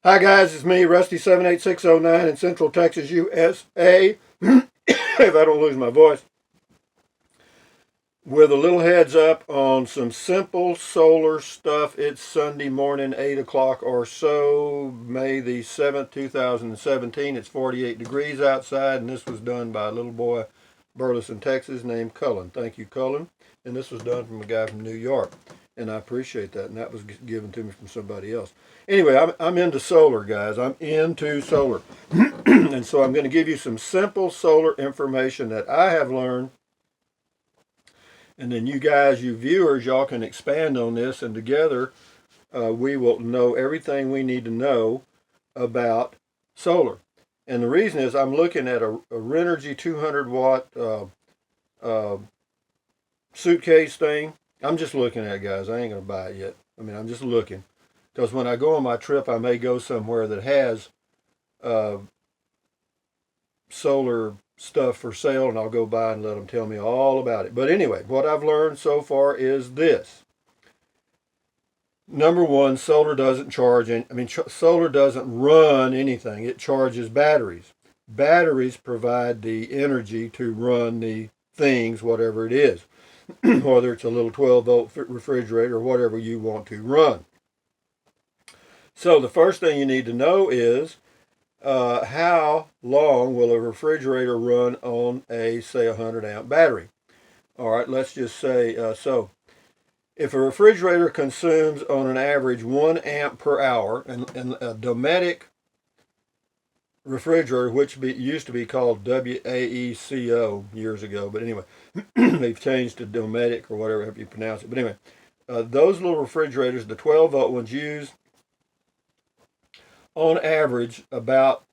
Hi guys, it's me, Rusty78609 in Central Texas, USA. If I don't lose my voice. With a little heads up on some simple solar stuff. It's Sunday morning, 8 o'clock or so, May the 7th, 2017. It's 48 degrees outside, and this was done by a little boy, Burleson, Texas, named Cullen. Thank you, Cullen. And this was done from a guy from New York, and I appreciate that, and that was given to me from somebody else. Anyway, I'm into solar, guys. I'm into solar. And so I'm going to give you some simple solar information that I have learned. And then you guys, you viewers, y'all can expand on this, and together we will know everything we need to know about solar. And the reason is I'm looking at a Renogy 200 watt suitcase thing. I'm just looking at it, guys. I ain't going to buy it yet. I mean, I'm just looking. Because when I go on my trip, I may go somewhere that has solar stuff for sale, and I'll go by and let them tell me all about it. But anyway, what I've learned so far is this. Number one, solar doesn't charge, solar doesn't run anything. It charges batteries. Batteries provide the energy to run the things, whatever it is, whether it's a little 12-volt refrigerator or whatever you want to run. So the first thing you need to know is how long will a refrigerator run on a, say, 100 amp battery? All right, let's just say, so if a refrigerator consumes on an average 1 amp per hour, and a Dometic refrigerator, which used to be called WAECO years ago, but anyway, they've changed to Dometic or whatever you pronounce it. But anyway, those little refrigerators, the 12-volt ones, use on average about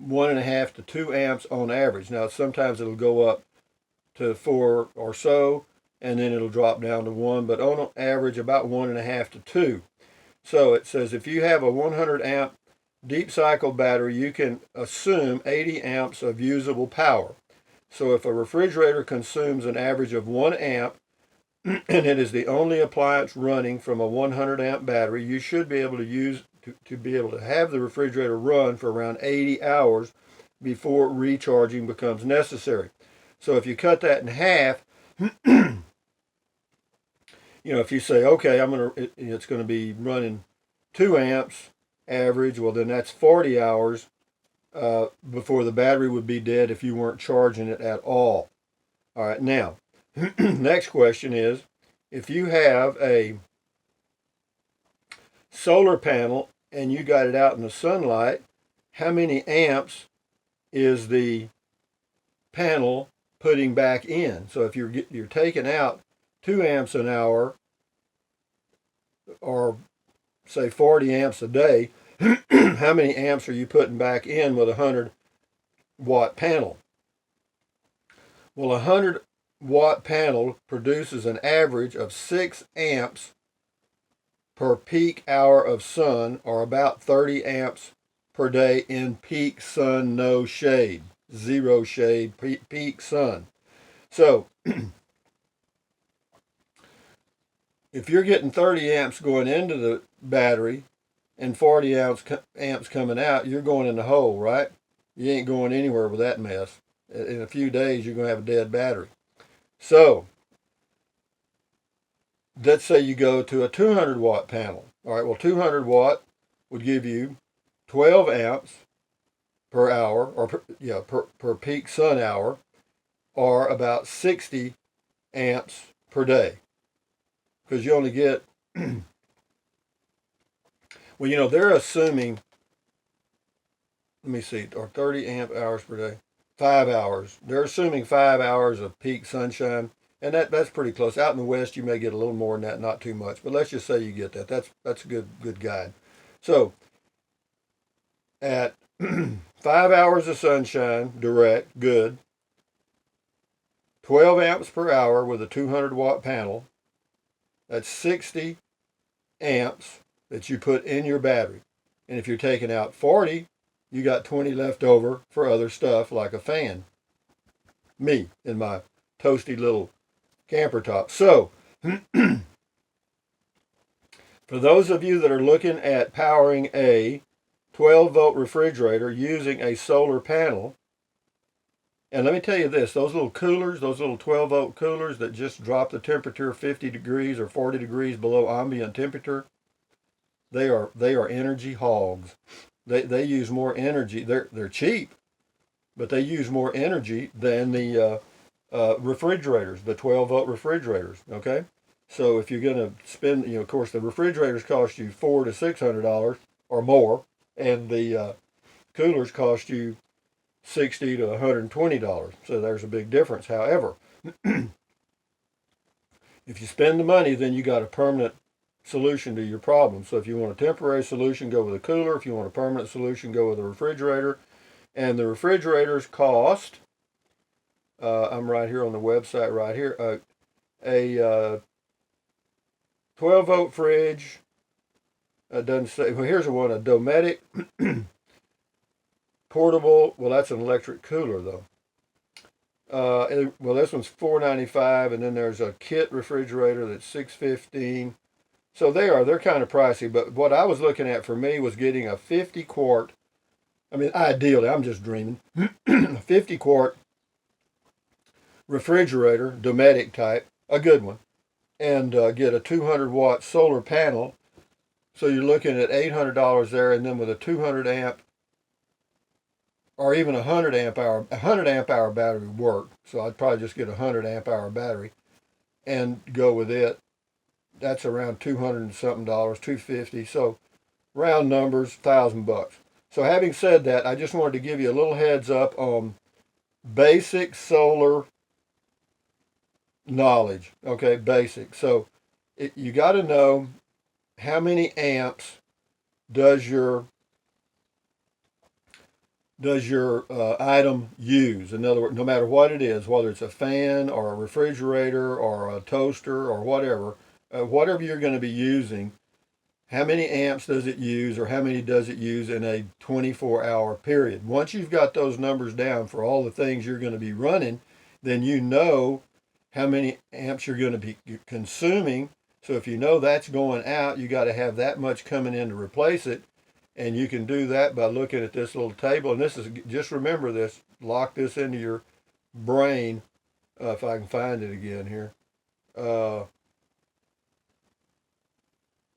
1.5 to 2 amps on average. Now sometimes it'll go up to 4 or so, and then it'll drop down to 1, but on average about 1.5 to 2. So it says if you have a 100 amp deep cycle battery, you can assume 80 amps of usable power. So if a refrigerator consumes an average of 1 amp, and it is the only appliance running from a 100 amp battery, you should be able to be able to have the refrigerator run for around 80 hours before recharging becomes necessary. So if you cut that in half, if you say, okay, it's going to be running 2 amps average, well then that's 40 hours before the battery would be dead if you weren't charging it at all. All right, now, next question is, if you have a solar panel and you got it out in the sunlight, how many amps is the panel putting back in? So if you're taking out 2 amps an hour, or say 40 amps a day, how many amps are you putting back in with a 100 watt panel? Well, a 100 watt panel produces an average of 6 amps per peak hour of sun, or about 30 amps per day in peak sun, no shade, zero shade, peak sun. So if you're getting 30 amps going into the battery and 40 amps coming out, you're going in the hole, right? You ain't going anywhere with that mess. In a few days, you're going to have a dead battery. So let's say you go to a 200 watt panel. All right, well, 200 watt would give you 12 amps per hour, or per peak sun hour, or about 60 amps per day. Because you only get, well, they're assuming, let me see, or 30 amp hours per day, 5 hours. They're assuming 5 hours of peak sunshine, and that's pretty close. Out in the West, you may get a little more than that, not too much, but let's just say you get that. That's a good guide. So at 5 hours of sunshine, direct, good, 12 amps per hour with a 200 watt panel, that's 60 amps that you put in your battery. And if you're taking out 40, you got 20 left over for other stuff like a fan. Me in my toasty little camper top. So, for those of you that are looking at powering a 12-volt refrigerator using a solar panel. And let me tell you this, those little coolers, those little 12-volt coolers that just drop the temperature 50 degrees or 40 degrees below ambient temperature, they are energy hogs. They use more energy. They're cheap, but they use more energy than the refrigerators, the 12-volt refrigerators. Okay, so if you're going to spend, of course, the refrigerators cost you $400 to $600 or more, and the coolers cost you $60 to $120. So there's a big difference. However, if you spend the money, then you got a permanent solution to your problem. So if you want a temporary solution, go with a cooler. If you want a permanent solution, go with a refrigerator. And the refrigerators cost, I'm right here on the website right here, a 12-volt fridge. Doesn't say, well, here's one, a Dometic portable, well, that's an electric cooler though. Well, this one's $4.95, and then there's a kit refrigerator that's $6.15. So they're kind of pricey, but what I was looking at for me was getting a 50 quart. I mean, ideally, I'm just dreaming. A 50 quart refrigerator, Dometic type, a good one, and get a 200 watt solar panel. So you're looking at $800 there, and then with a 200 amp or even a 100 amp hour battery would work. So I'd probably just get a 100 amp hour battery and go with it. That's around $200 and something, $250. So round numbers, $1,000. So having said that, I just wanted to give you a little heads up on basic solar knowledge. Okay, basic. So you got to know how many amps does your item use. In other words, no matter what it is, whether it's a fan or a refrigerator or a toaster or whatever, whatever you're going to be using, how many amps does it use, or how many does it use in a 24-hour period? Once you've got those numbers down for all the things you're going to be running, then you know how many amps you're going to be consuming. So if you know that's going out, you got to have that much coming in to replace it. And you can do that by looking at this little table. And this is, just remember this, lock this into your brain, if I can find it again here.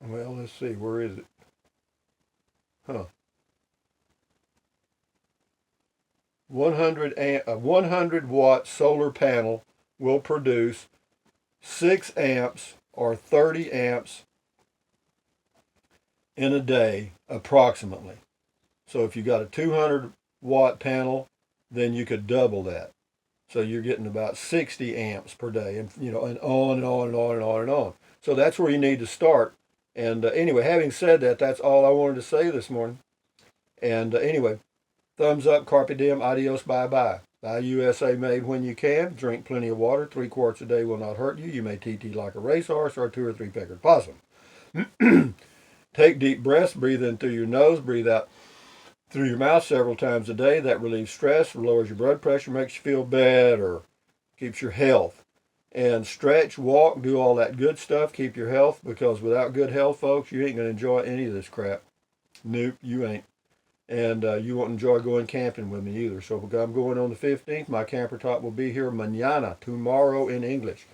Well, let's see, where is it? 100 watt solar panel will produce 6 amps or 30 amps in a day approximately. So if you got a 200 watt panel, then you could double that. So you're getting about 60 amps per day, and and on and on and on and on and on. So that's where you need to start. And anyway, having said that, that's all I wanted to say this morning. And anyway, thumbs up, carpe diem, adios, bye-bye. Buy USA made when you can. Drink plenty of water. 3 quarts a day will not hurt you. You may TT like a racehorse or a 2 or 3 peckered possum. Take deep breaths. Breathe in through your nose. Breathe out through your mouth several times a day. That relieves stress, lowers your blood pressure, makes you feel better, keeps your health. And stretch, walk, do all that good stuff. Keep your health, because without good health, folks, you ain't going to enjoy any of this crap. Nope, you ain't. And you won't enjoy going camping with me either. So I'm going on the 15th. My camper top will be here mañana, tomorrow in English.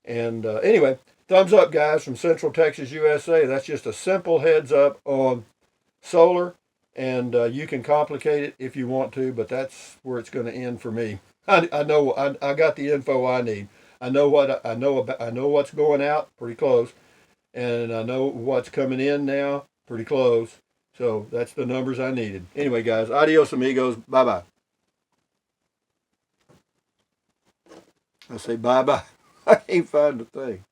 And anyway, thumbs up, guys, from Central Texas, USA. That's just a simple heads up on solar. And you can complicate it if you want to, but that's where it's going to end for me. I know I got the info I need. I know what's going out, pretty close, and I know what's coming in now, pretty close. So that's the numbers I needed. Anyway, guys, adios amigos. Bye-bye. I say bye-bye. I can't find the thing.